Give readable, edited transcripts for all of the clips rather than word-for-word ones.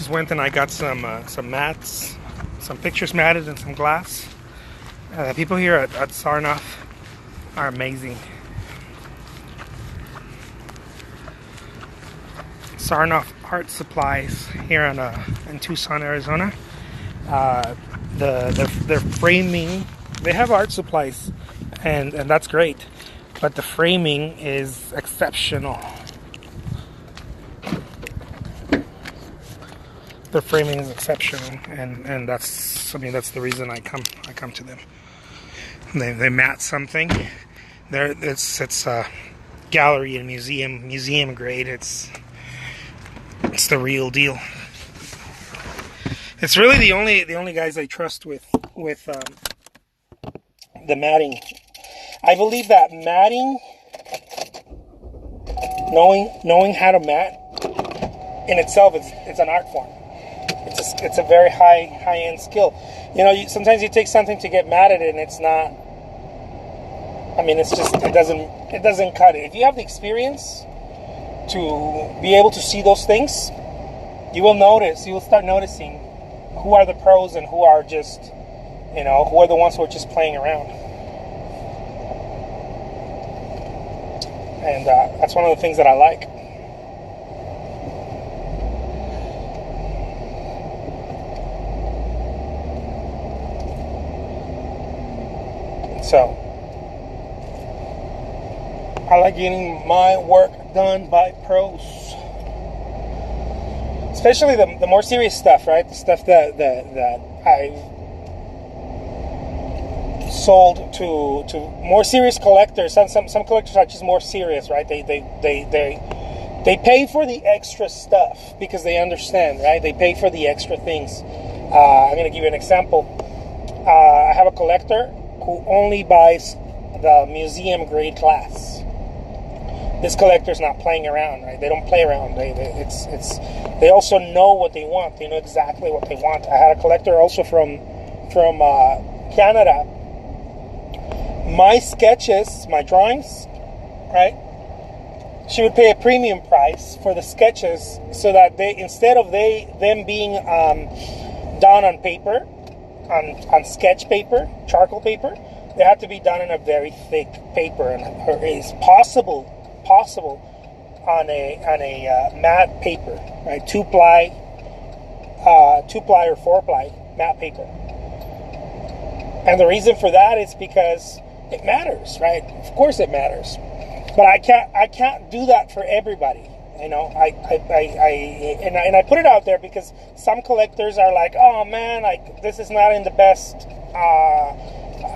just went and I got some mats, some pictures matted, and some glass. The people here at Sarnoff are amazing. Sarnoff Art Supplies here in Tucson, Arizona. Their framing, they have art supplies, and that's great, but the framing is exceptional. The framing is exceptional, and that's the reason I come to them. They mat something. It's gallery and museum grade. It's the real deal. It's really the only guys I trust with the matting. I believe that matting, knowing how to mat in itself, it's an art form. It's a very high end skill. Sometimes you take something to get mad at it, and it's not. It doesn't cut it. If you have the experience to be able to see those things, you will start noticing who are the pros and who are just, who are the ones who are just playing around. And that's one of the things that I like. So, I like getting my work done by pros. Especially the more serious stuff, right? The stuff that I've sold to more serious collectors. Some collectors are just more serious, right? They pay for the extra stuff because they understand, right? They pay for the extra things. I'm going to give you an example. I have a collector who only buys the museum grade glass. This collector's not playing around, right? They don't play around. They also know what they want. They know exactly what they want. I had a collector also from Canada. My sketches, my drawings, right? She would pay a premium price for the sketches so that instead of them being done on paper, on sketch paper, charcoal paper, they had to be done in a very thick paper, and it's possible on a matte paper, right? 2-ply or 4-ply matte paper. And the reason for that is because it matters, right? Of course it matters, but I can't do that for everybody. I put it out there because some collectors are like, oh man, this is not in the best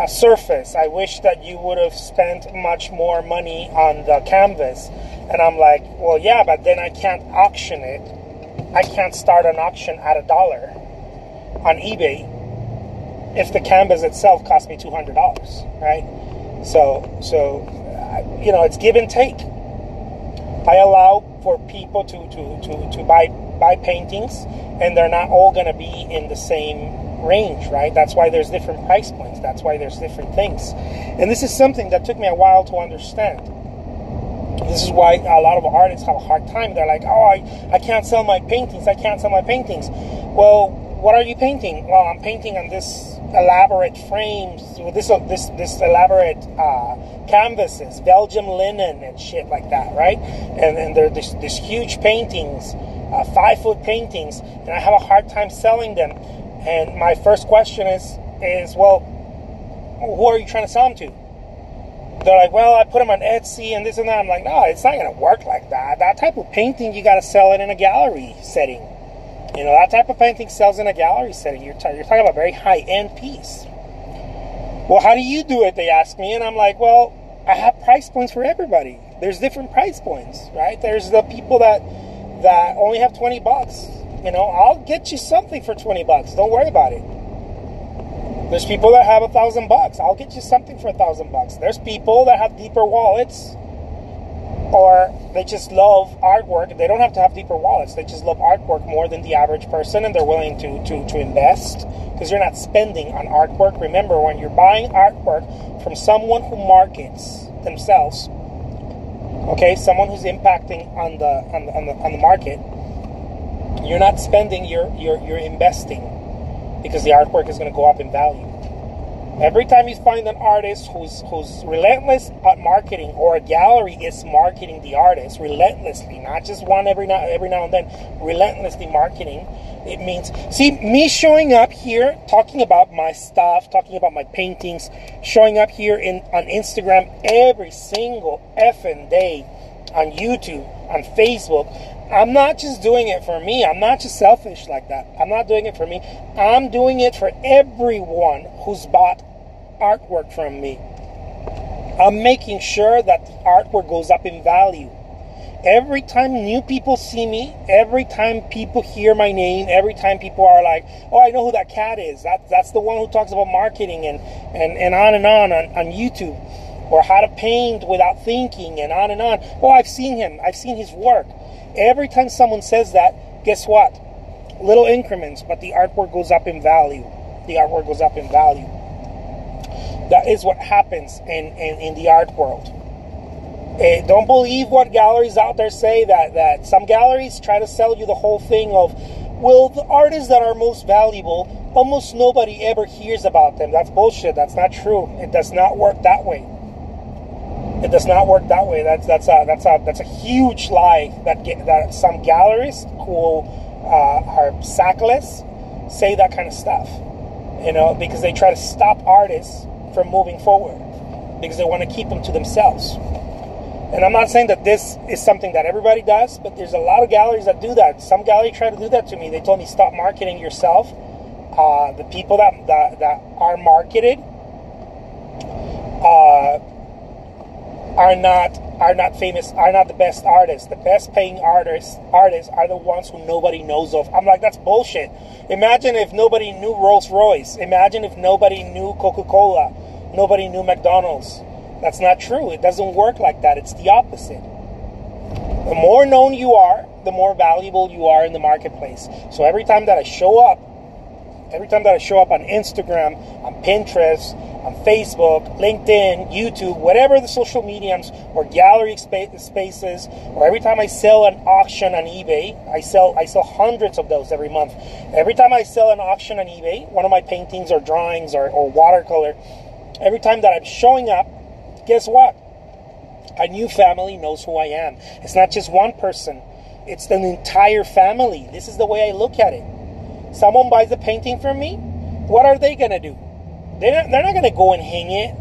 surface. I wish that you would have spent much more money on the canvas. And I'm like, well, yeah, but then I can't auction it. I can't start an auction at $1 on eBay if the canvas itself cost me $200, right? So it's give and take. I allow for people to buy paintings, and they're not all going to be in the same range, right? That's why there's different price points. That's why there's different things. And this is something that took me a while to understand. This is why a lot of artists have a hard time. They're like, oh, I can't sell my paintings. I can't sell my paintings. Well, what are you painting? Well, I'm painting on this elaborate frames, with this elaborate canvases, Belgium linen and shit like that, right? And they're this huge paintings, 5-foot paintings, and I have a hard time selling them. And my first question is, well, who are you trying to sell them to? They're like, well, I put them on Etsy and this and that. I'm like, no, it's not going to work like that. That type of painting, you got to sell it in a gallery setting. That type of painting sells in a gallery setting. You're talking about a very high-end piece. Well, how do you do it, they ask me. And I'm like, well, I have price points for everybody. There's different price points, right? There's the people that only have $20. I'll get you something for $20. Don't worry about it. There's people that have $1,000. I'll get you something for $1,000. There's people that have deeper wallets, or they just love artwork. They don't have to have deeper wallets. They just love artwork more than the average person, and they're willing to invest because you're not spending on artwork. Remember, when you're buying artwork from someone who markets themselves, okay, someone who's impacting on the market, You're not spending, you're investing, because the artwork is going to go up in value. Every time you find an artist who's relentless at marketing, or a gallery is marketing the artist relentlessly, not just one every now and then, relentlessly marketing, it means, see, me showing up here, talking about my stuff, talking about my paintings, showing up here on Instagram every single effing day, on YouTube, on Facebook, I'm not just doing it for me. I'm not just selfish like that. I'm not doing it for me. I'm doing it for everyone who's bought artwork from me. I'm making sure that the artwork goes up in value. Every time new people see me, every time people hear my name, every time people are like, oh, I know who that cat is. That's the one who talks about marketing and on YouTube. Or how to paint without thinking, and on and on. Oh, I've seen him. I've seen his work. Every time someone says that, guess what? Little increments, but the artwork goes up in value. The artwork goes up in value. That is what happens in the art world. Don't believe what galleries out there say, that some galleries try to sell you the whole thing of, well, the artists that are most valuable, almost nobody ever hears about them. That's bullshit. That's not true. It does not work that way. It does not work that way. That's a huge lie that some galleries who are sackless say that kind of stuff, because they try to stop artists from moving forward, because they want to keep them to themselves. And I'm not saying that this is something that everybody does, but there's a lot of galleries that do that. Some gallery tried to do that to me. They told me, stop marketing yourself. The people that are marketed are not famous, are not the best artists. The best paying artists are the ones who nobody knows of. I'm like, that's bullshit. Imagine if nobody knew Rolls Royce. Imagine if nobody knew Coca-Cola. Nobody knew McDonald's. That's not true. It doesn't work like that. It's the opposite. The more known you are, the more valuable you are in the marketplace. So every time that I show up on Instagram, on Pinterest, on Facebook, LinkedIn, YouTube, whatever the social mediums or gallery spaces, or every time I sell an auction on eBay, I sell hundreds of those every month. Every time I sell an auction on eBay, one of my paintings or drawings or watercolor, every time that I'm showing up, guess what? A new family knows who I am. It's not just one person. It's an entire family. This is the way I look at it. Someone buys a painting from me, what are they going to do? They're not going to go and hang it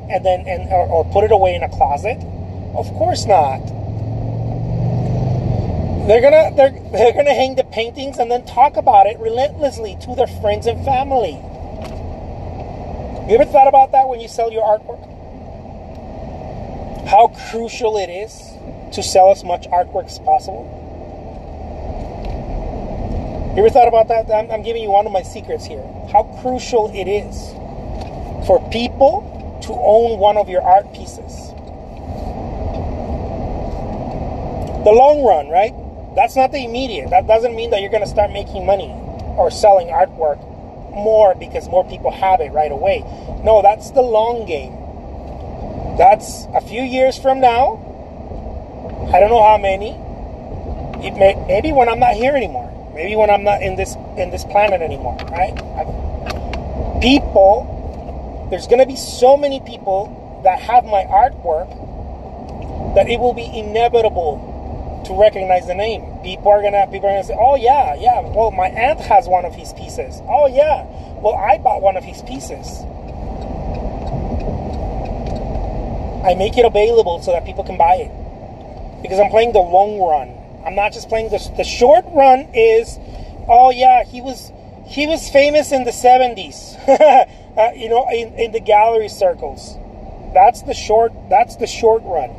or put it away in a closet. Of course not. They're gonna hang the paintings and then talk about it relentlessly to their friends and family. You ever thought about that when you sell your artwork? How crucial it is to sell as much artwork as possible? You ever thought about that? I'm giving you one of my secrets here. How crucial it is for people to own one of your art pieces. The long run, right? That's not the immediate. That doesn't mean that you're going to start making money or selling artwork more because more people have it right away. No, that's the long game. That's a few years from now. I don't know how many. Maybe when I'm not here anymore. Maybe when I'm not in this planet anymore, right? There's going to be so many people that have my artwork that it will be inevitable to recognize the name. People are gonna say, oh yeah, well, my aunt has one of his pieces. Oh yeah, well, I bought one of his pieces. I make it available so that people can buy it, because I'm playing the long run. I'm not just playing the short run. Is, oh yeah, he was famous in the 70s. In the gallery circles. That's the short run.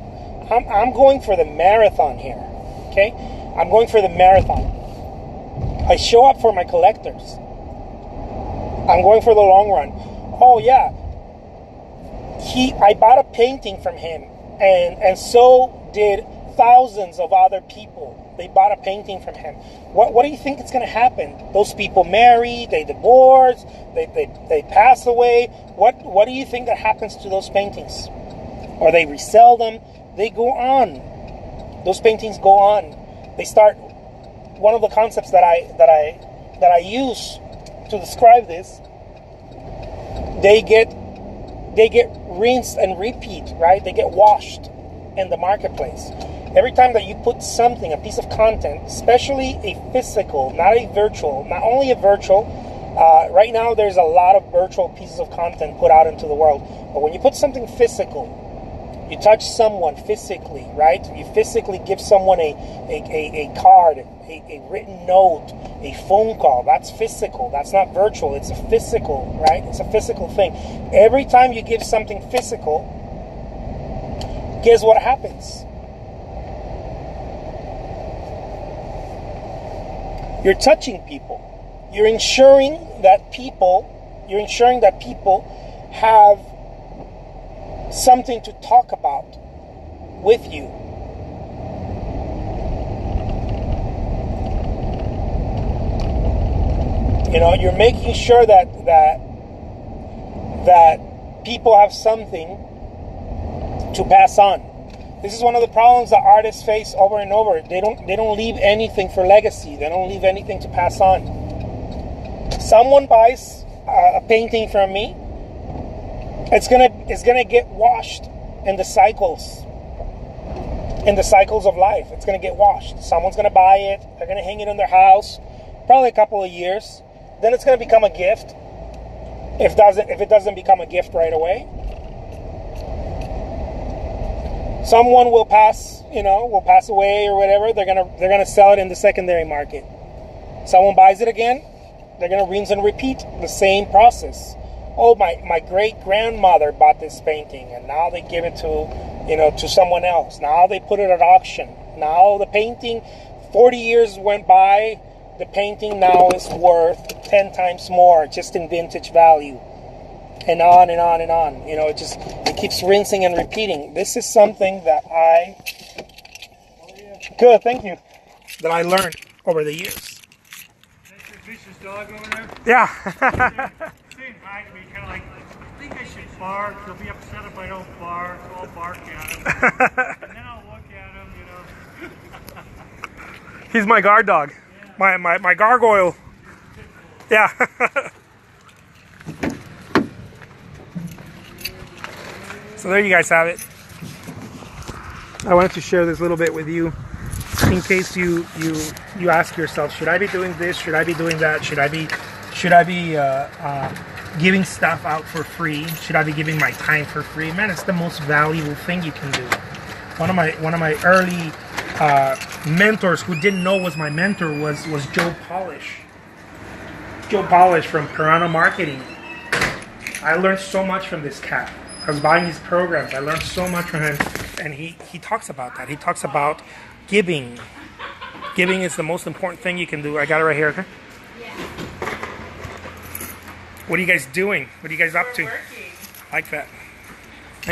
I'm going for the marathon here. Okay? I'm going for the marathon. I show up for my collectors. I'm going for the long run. Oh yeah. I bought a painting from him, and so did thousands of other people. They bought a painting from him. What do you think is going to happen? Those people marry, they divorce, they pass away. What do you think that happens to those paintings? Or they resell them. They go on. Those paintings go on. They start one of the concepts that I use to describe this, they get rinsed and repeat, right? They get washed in the marketplace. Every time that you put something, a piece of content, especially a physical, not a virtual, not only a virtual, right now there's a lot of virtual pieces of content put out into the world, but when you put something physical, you touch someone physically, right? You physically give someone a card, a written note, a phone call. That's physical. That's not virtual. It's a physical, right? It's a physical thing. Every time you give something physical, guess what happens? You're touching people. You're ensuring that people have something to talk about with you. You know, you're making sure that people have something to pass on. This is one of the problems that artists face over and over. They don't leave anything for legacy. They don't leave anything to pass on. Someone buys a painting from me, it's gonna get washed in the cycles of life. It's gonna get washed. Someone's gonna buy it. They're gonna hang it in their house, probably a couple of years. Then it's gonna become a gift. If it doesn't become a gift right away, someone will pass away or whatever. They're gonna sell it in the secondary market. Someone buys it again. They're gonna rinse and repeat the same process. Oh, my great grandmother bought this painting, and now they give it to someone else. Now they put it at auction. Now the painting, 40 years went by. The painting now is worth 10 times more, just in vintage value, and on and on and on. You know, it keeps rinsing and repeating. This is something that good, thank you, that I learned over the years. That's your vicious dog over there? Yeah. Saying hi to me, kind of like, I think I should bark. He'll be upset if I don't bark, so I'll bark at him. And then I'll look at him, you know. He's my guard dog. Yeah. My gargoyle. Yeah. So there you guys have it. I wanted to share this little bit with you, in case you ask yourself, should I be doing this? Should I be doing that? Should I be giving stuff out for free? Should I be giving my time for free? Man, it's the most valuable thing you can do. One of my early mentors, who didn't know was my mentor, was Joe Polish. Joe Polish from Piranha Marketing. I learned so much from this cat. I was buying his programs. I learned so much from him, and he talks about that. He talks about giving. Giving is the most important thing you can do. I got it right here. Okay. Yeah. What are you guys doing? What are you guys up to? Working. I like that. I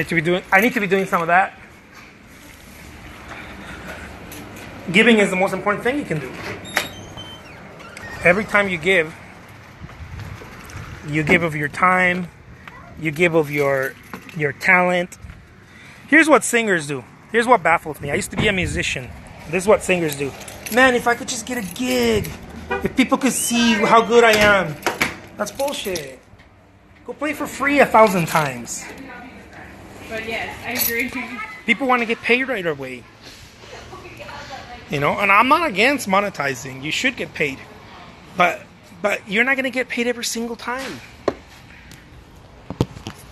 need to be doing some of that. Giving is the most important thing you can do. Every time you give of your time, you give of your talent. Here's what singers do. Here's what baffles me. I used to be a musician. This is what singers do. Man, if I could just get a gig, if people could see how good I am. That's bullshit. Go play for free 1,000 times. But yes, I agree. People want to get paid right away. You know, and I'm not against monetizing. You should get paid. But you're not going to get paid every single time.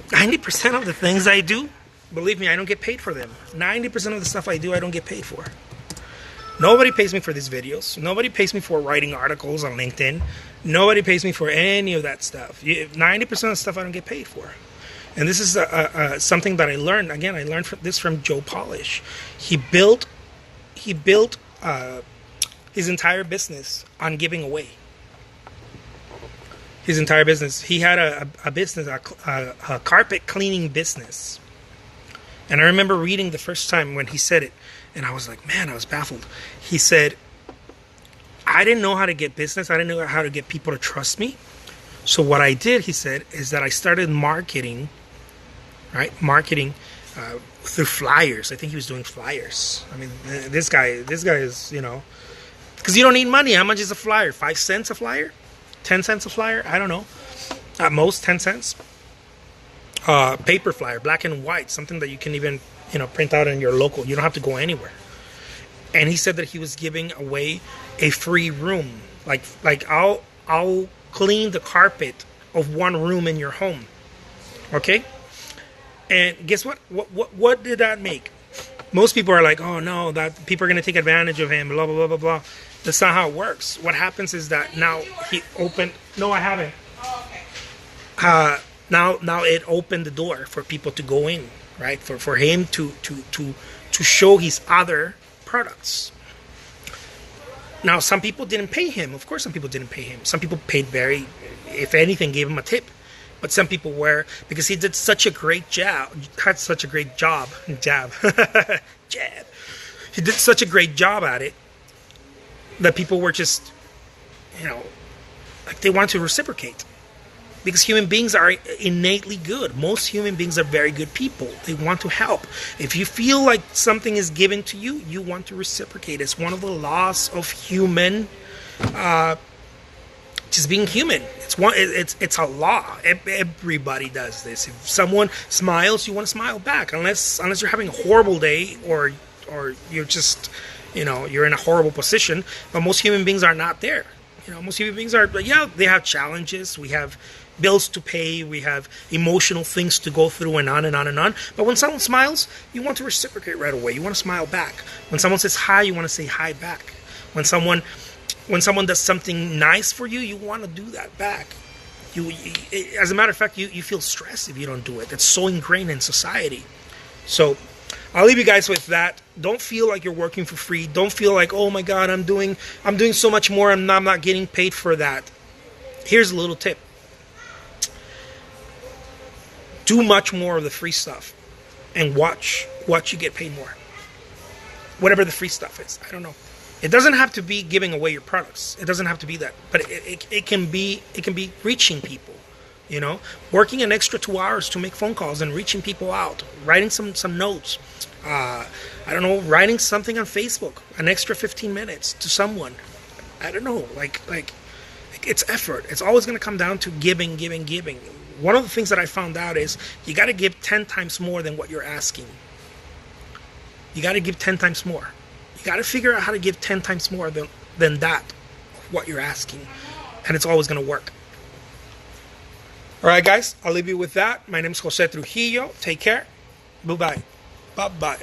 90% of the things I do, believe me, I don't get paid for them. 90% of the stuff I do, I don't get paid for. Nobody pays me for these videos. Nobody pays me for writing articles on LinkedIn. Nobody pays me for any of that stuff. 90% of the stuff I don't get paid for. And this is something that I learned. Again, I learned this from Joe Polish. He built his entire business on giving away. His entire business. He had a business, a carpet cleaning business. And I remember reading the first time when he said it, and I was like, man, I was baffled. He said, I didn't know how to get business. I didn't know how to get people to trust me. So what I did, he said, is that I started marketing, right? Marketing through flyers. I think he was doing flyers. I mean, this guy is, you know, Because you don't need money. How much is a flyer? 5 cents a flyer? 10 cents a flyer? I don't know. At most 10 cents. Paper flyer, black and white, something that you can even, print out in your local. You don't have to go anywhere. And he said that he was giving away a free room. Like I'll clean the carpet of one room in your home. Okay? And guess what? What did that make? Most people are like, oh no, that people are going to take advantage of him, blah, blah, blah, blah, blah. That's not how it works. What happens is that now he opened... No, I haven't. Oh, okay. Now it opened the door for people to go in, right? For him to show his other products. Now, some people didn't pay him. Of course, some people didn't pay him. Some people paid if anything, gave him a tip. But some people were, because he did such a great job, jab. He did such a great job at it that people were just, like they want to reciprocate. Because human beings are innately good. Most human beings are very good people. They want to help. If you feel like something is given to you, you want to reciprocate. It's one of the laws of human, just being human. It's a law. Everybody does this. If someone smiles, you want to smile back. Unless you're having a horrible day or you're just, you're in a horrible position. But most human beings are not there. Most human beings are, they have challenges. We have bills to pay. We have emotional things to go through and on and on and on. But when someone smiles, you want to reciprocate right away. You want to smile back. When someone says hi, you want to say hi back. When someone does something nice for you, you want to do that back. As a matter of fact, you feel stressed if you don't do it. It's so ingrained in society. So I'll leave you guys with that. Don't feel like you're working for free. Don't feel like, oh my God, I'm doing so much more. I'm not getting paid for that. Here's a little tip. Do much more of the free stuff and watch you get paid more. Whatever the free stuff is. I don't know. It doesn't have to be giving away your products. It doesn't have to be that. But it can be reaching people. Working an extra 2 hours to make phone calls and reaching people out, writing some notes. Writing something on Facebook, an extra 15 minutes to someone. I don't know, like it's effort. It's always going to come down to giving. One of the things that I found out is you got to give 10 times more than what you're asking. You got to give 10 times more. You got to figure out how to give 10 times more than that, what you're asking. And it's always going to work. All right, guys, I'll leave you with that. My name is Jose Trujillo. Take care. Bye-bye. Bye-bye.